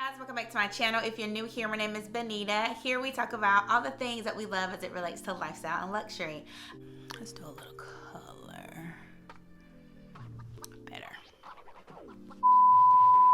Guys, welcome back to my channel. If you're new here, my name is Bonita. Here we talk about all the things that we love as it relates to lifestyle and luxury. Let's do a little color. Better.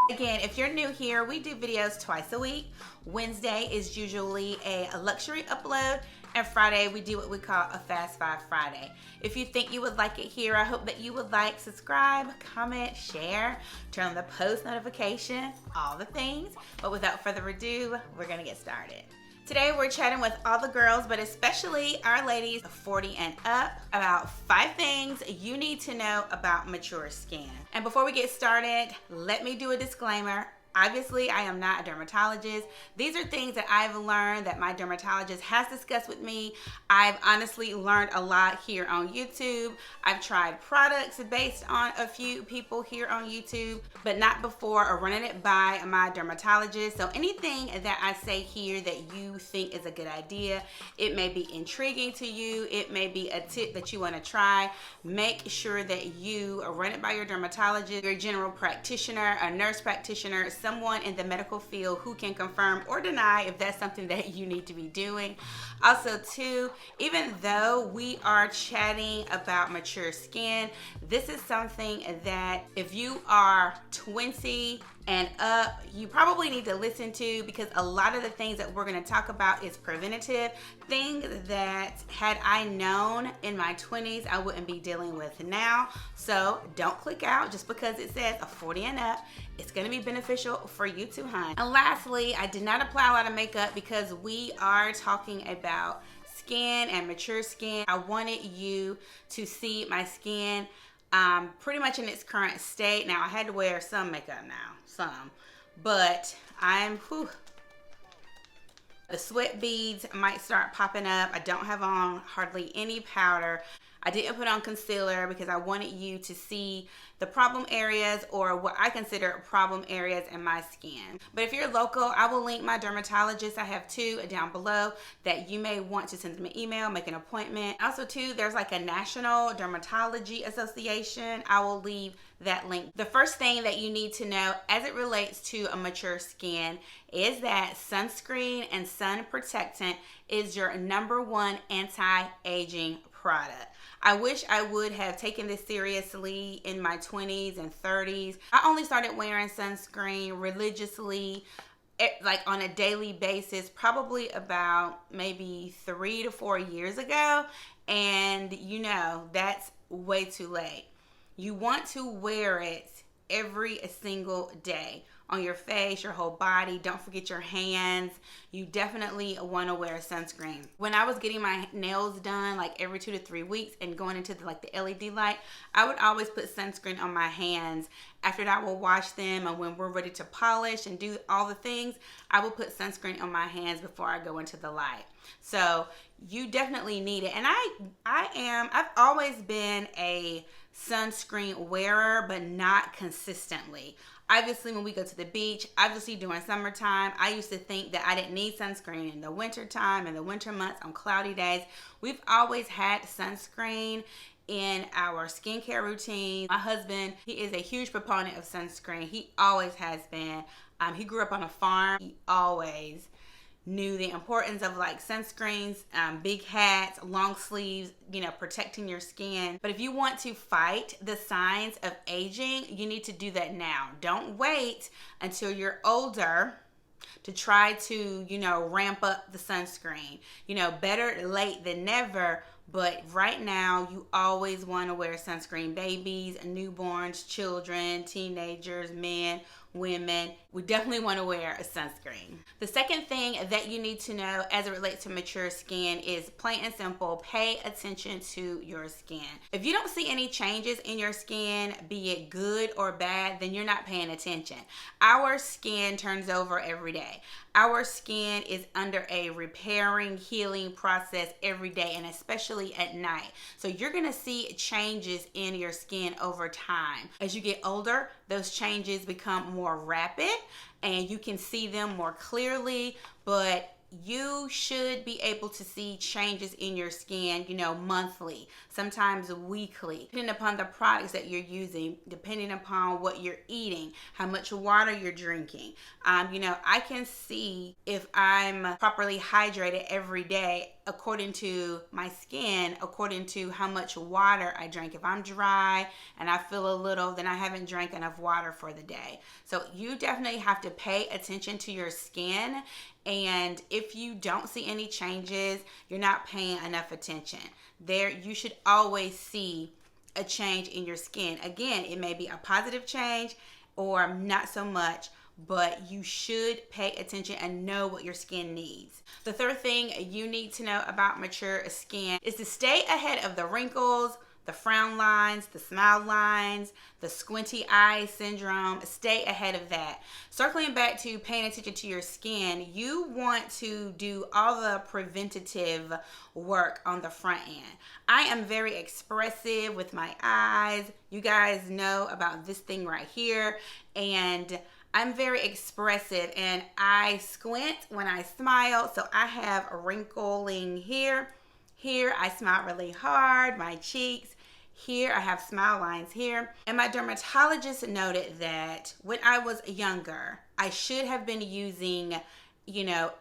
Again, if you're new here, we do videos twice a week. Wednesday is usually a luxury upload, and Friday we do what we call a Fast Five Friday. If you think you would like it here, I hope that you would like, subscribe, comment, share, turn on the post notification, all the things. But without further ado, we're gonna get started. Today we're chatting with all the girls, but especially our ladies 40 and up, about 5 things you need to know about mature skin. And before we get started, let me do a disclaimer. Obviously, I am not a dermatologist. These are things that I've learned that my dermatologist has discussed with me. I've honestly learned a lot here on YouTube. I've tried products based on a few people here on YouTube, but not before or running it by my dermatologist. So anything that I say here that you think is a good idea, it may be intriguing to you, it may be a tip that you want to try, make sure that you run it by your dermatologist, your general practitioner, a nurse practitioner, someone in the medical field who can confirm or deny if that's something that you need to be doing. Also too, even though we are chatting about mature skin, this is something that if you are 20 and up, you probably need to listen to, because a lot of the things that we're going to talk about is preventative things that had I known in my 20s I wouldn't be dealing with now. So don't click out just because it says a 40 and up. It's going to be beneficial for you too, hon. And lastly, I did not apply a lot of makeup because we are talking about skin and mature skin. I wanted you to see my skin pretty much in its current state. Now I had to wear some makeup now, but the sweat beads might start popping up. I don't have on hardly any powder. I didn't put on concealer because I wanted you to see the problem areas, or what I consider problem areas in my skin. But if you're local, I will link my dermatologist. I have 2 down below that you may want to send them an email, make an appointment. Also too, there's like a National Dermatology Association. I will leave that link. The first thing that you need to know as it relates to a mature skin is that sunscreen and sun protectant is your #1 anti-aging product. I wish I would have taken this seriously in my 20s and 30s. I only started wearing sunscreen religiously, like on a daily basis, probably about maybe 3 to 4 years ago. And you know, that's way too late. You want to wear it every single day on your face, your whole body. Don't forget your hands. You definitely want to wear sunscreen. When I was getting my nails done like every 2 to 3 weeks and going into the LED light, I would always put sunscreen on my hands. After that, I will wash them, and when we're ready to polish and do all the things, I will put sunscreen on my hands before I go into the light. So you definitely need it. And I've always been a sunscreen wearer, but not consistently. Obviously, when we go to the beach, obviously during summertime, I used to think that I didn't need sunscreen in the winter time, in the winter months, on cloudy days. We've always had sunscreen in our skincare routine. My husband, he is a huge proponent of sunscreen. He always has been. He grew up on a farm. He always knew the importance of like sunscreens, big hats, long sleeves, you know, protecting your skin. But if you want to fight the signs of aging, you need to do that now. Don't wait until you're older to try to, you know, ramp up the sunscreen. You know, better late than never. But right now, you always want to wear sunscreen. Babies, newborns, children, teenagers, men, women, we definitely want to wear a sunscreen. The second thing that you need to know as it relates to mature skin is plain and simple, pay attention to your skin. If you don't see any changes in your skin, be it good or bad, then you're not paying attention. Our skin turns over every day. Our skin is under a repairing, healing process every day, and especially at night. So you're going to see changes in your skin over time. As you get older, those changes become more rapid and you can see them more clearly, but you should be able to see changes in your skin, monthly, sometimes weekly, depending upon the products that you're using, depending upon what you're eating, how much water you're drinking. I can see if I'm properly hydrated every day according to my skin, according to how much water I drink. If I'm dry and I feel a little, then I haven't drank enough water for the day. So you definitely have to pay attention to your skin. And if you don't see any changes, you're not paying enough attention. You should always see a change in your skin. Again, it may be a positive change or not so much, but you should pay attention and know what your skin needs. The third thing you need to know about mature skin is to stay ahead of the wrinkles, the frown lines, the smile lines, the squinty eye syndrome. Stay ahead of that. Circling back to paying attention to your skin, you want to do all the preventative work on the front end. I am very expressive with my eyes. You guys know about this thing right here. And I'm very expressive and I squint when I smile. So I have a wrinkling here. Here I smile really hard, my cheeks. Here I have smile lines here. And my dermatologist noted that when I was younger, I should have been using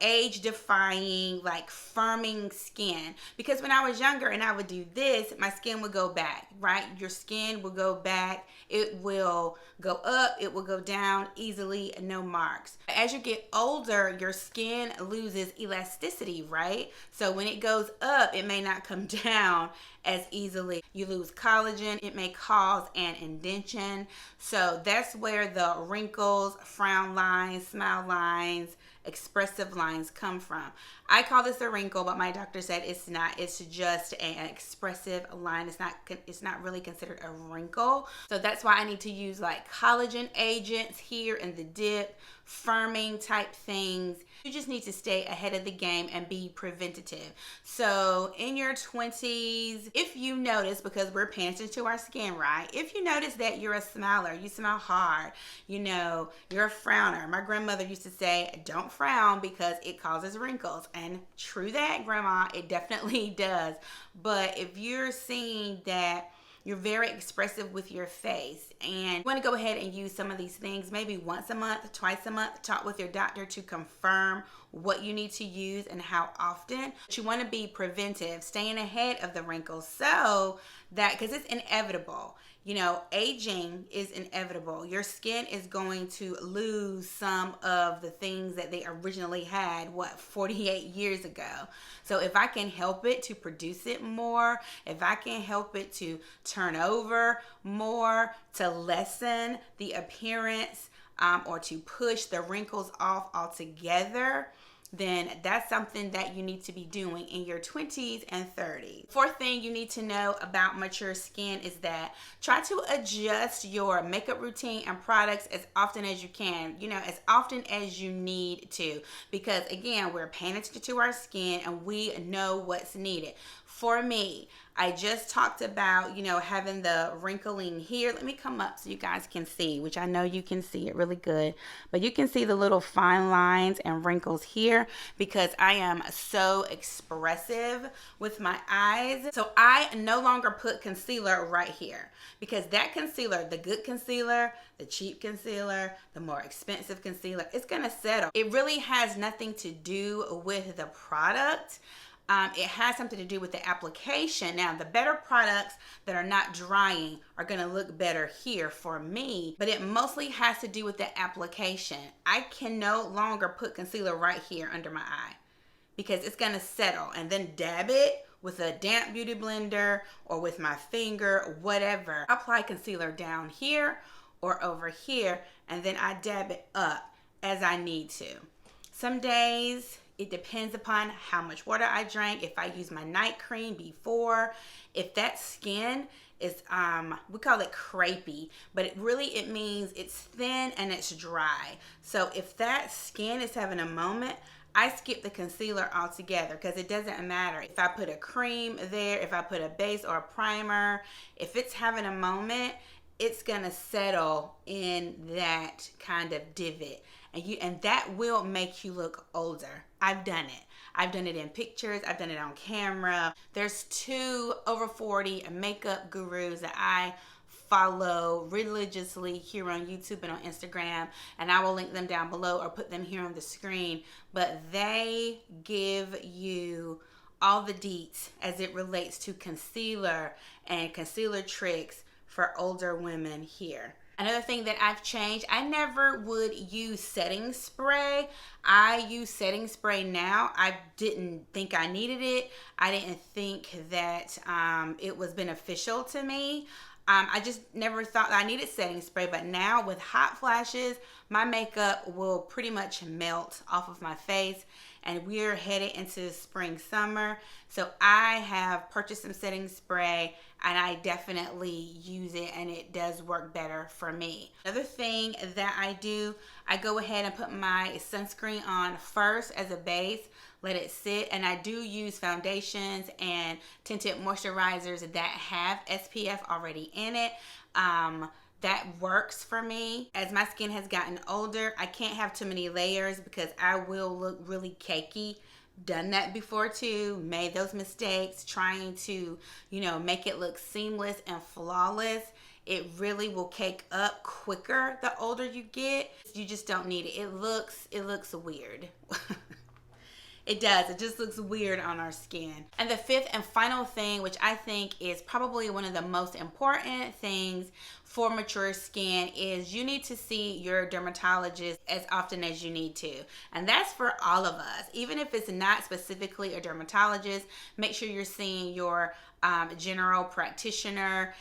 age-defying, like firming skin. Because when I was younger and I would do this, my skin would go back, right? Your skin will go back. It will go up. It will go down easily, no marks. As you get older, your skin loses elasticity, right? So when it goes up, it may not come down as easily. You lose collagen. It may cause an indentation. So that's where the wrinkles, frown lines, smile lines, expressive lines come from. I call this a wrinkle, but my doctor said it's not. It's just an expressive line. It's not really considered a wrinkle. So that's why I need to use like collagen agents here in the dip, firming type things. You just need to stay ahead of the game and be preventative. So in your 20s, if you notice, because we're paying attention to our skin, right? If you notice that you're a smiler, you smile hard, you're a frowner. My grandmother used to say, don't frown because it causes wrinkles. And true that, Grandma, it definitely does. But if you're seeing that you're very expressive with your face and you want to go ahead and use some of these things maybe once a month, twice a month, talk with your doctor to confirm what you need to use and how often. But you want to be preventive, staying ahead of the wrinkles so that, because it's inevitable. Aging is inevitable. Your skin is going to lose some of the things that they originally had, 48 years ago. So if I can help it to produce it more, if I can help it to turn over more, to lessen the appearance, or to push the wrinkles off altogether, then that's something that you need to be doing in your 20s and 30s. Fourth thing you need to know about mature skin is that try to adjust your makeup routine and products as often as you can, as often as you need to, because again, we're paying attention to our skin and we know what's needed. For me, I just talked about, having the wrinkling here. Let me come up so you guys can see, which I know you can see it really good. But you can see the little fine lines and wrinkles here because I am so expressive with my eyes. So I no longer put concealer right here because that concealer, the good concealer, the cheap concealer, the more expensive concealer, it's going to settle. It really has nothing to do with the product. It has something to do with the application. Now, the better products that are not drying are going to look better here for me, but it mostly has to do with the application. I can no longer put concealer right here under my eye because it's going to settle, and then dab it with a damp beauty blender or with my finger, whatever. Apply concealer down here or over here, and then I dab it up as I need to. Some days, it depends upon how much water I drank, if I use my night cream before, if that skin is, we call it crepey, but it means it's thin and it's dry. So if that skin is having a moment, I skip the concealer altogether because it doesn't matter. If I put a cream there, if I put a base or a primer, if it's having a moment, it's gonna settle in that kind of divot. and that will make you look older. I've done it. I've done it in pictures. I've done it on camera. There's 2 over 40 makeup gurus that I follow religiously here on YouTube and on Instagram, and I will link them down below or put them here on the screen. But they give you all the deets as it relates to concealer and concealer tricks for older women here. Another thing that I've changed, I never would use setting spray. I use setting spray now. I didn't think I needed it. I didn't think that it was beneficial to me. I just never thought I needed setting spray, but now with hot flashes, my makeup will pretty much melt off of my face, and we're headed into spring, summer. So I have purchased some setting spray, and I definitely use it, and it does work better for me. Another thing that I do, I go ahead and put my sunscreen on first as a base, let it sit, and I do use foundations and tinted moisturizers that have SPF already in it. That works for me. As my skin has gotten older, I can't have too many layers because I will look really cakey. Done that before too, made those mistakes trying to, make it look seamless and flawless. It really will cake up quicker the older you get. You just don't need it. It looks weird. It does. It just looks weird on our skin. And the 5th and final thing, which I think is probably one of the most important things for mature skin, is you need to see your dermatologist as often as you need to. And that's for all of us. Even if it's not specifically a dermatologist, make sure you're seeing your general practitioner,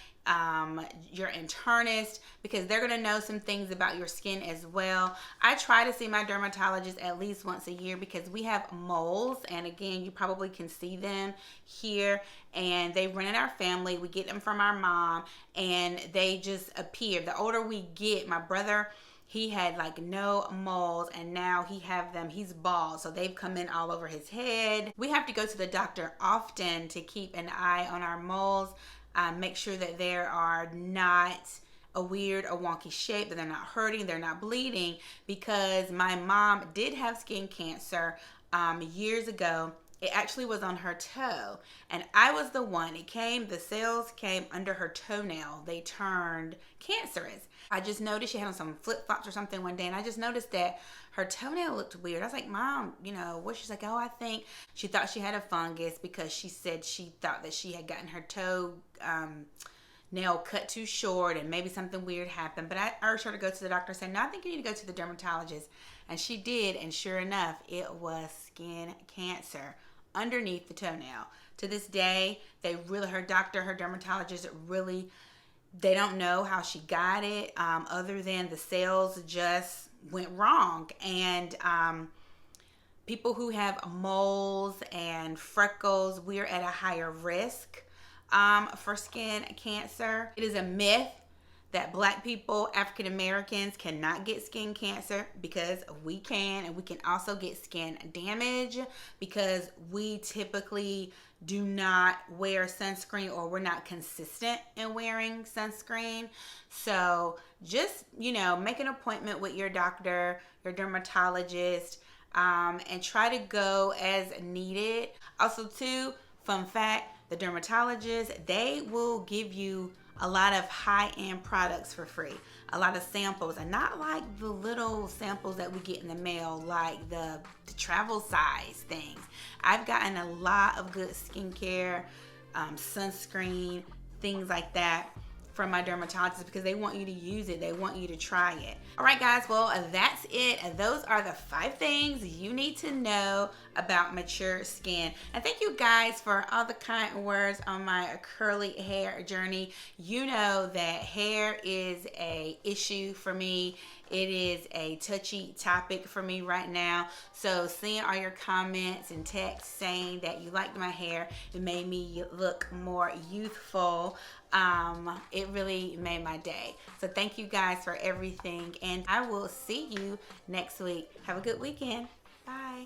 your internist, because they're going to know some things about your skin as well. I try to see my dermatologist at least once a year because we have moles, and again, you probably can see them here, and they run in our family. We get them from our mom, and they just appear. The older we get, my brother, he had like no moles, and now he have them. He's bald, so they've come in all over his head. We have to go to the doctor often to keep an eye on our moles. Make sure that they are not a weird or wonky shape, that they're not hurting, they're not bleeding, because my mom did have skin cancer years ago. It actually was on her toe, and I was the one. The cells came under her toenail. They turned cancerous. I just noticed she had on some flip-flops or something one day, and I just noticed that her toenail looked weird. I was like, Mom, what? She's like, oh, I think she thought she had a fungus because she said she thought that she had gotten her toe nail cut too short and maybe something weird happened. But I urged her to go to the doctor and say, no, I think you need to go to the dermatologist. And she did, and sure enough, it was skin cancer underneath the toenail. To this day, her dermatologist really, they don't know how she got it, other than the cells just went wrong. And people who have moles and freckles, we're at a higher risk for skin cancer. It is a myth that Black people, African Americans, cannot get skin cancer, because we can, and we can also get skin damage because we typically do not wear sunscreen, or we're not consistent in wearing sunscreen. So just, make an appointment with your doctor, your dermatologist, and try to go as needed. Also too, fun fact, the dermatologist, they will give you a lot of high-end products for free, a lot of samples, and not like the little samples that we get in the mail, like the travel size things. I've gotten a lot of good skincare, sunscreen, things like that from my dermatologist, because they want you to use it. They want you to try it. All right, guys. Well, that's it. Those are the 5 things you need to know about mature skin. And thank you guys for all the kind words on my curly hair journey. You know that hair is a issue for me. It is a touchy topic for me right now. So seeing all your comments and texts saying that you liked my hair, it made me look more youthful. It really made my day. So thank you guys for everything, and I will see you next week. Have a good weekend. Bye.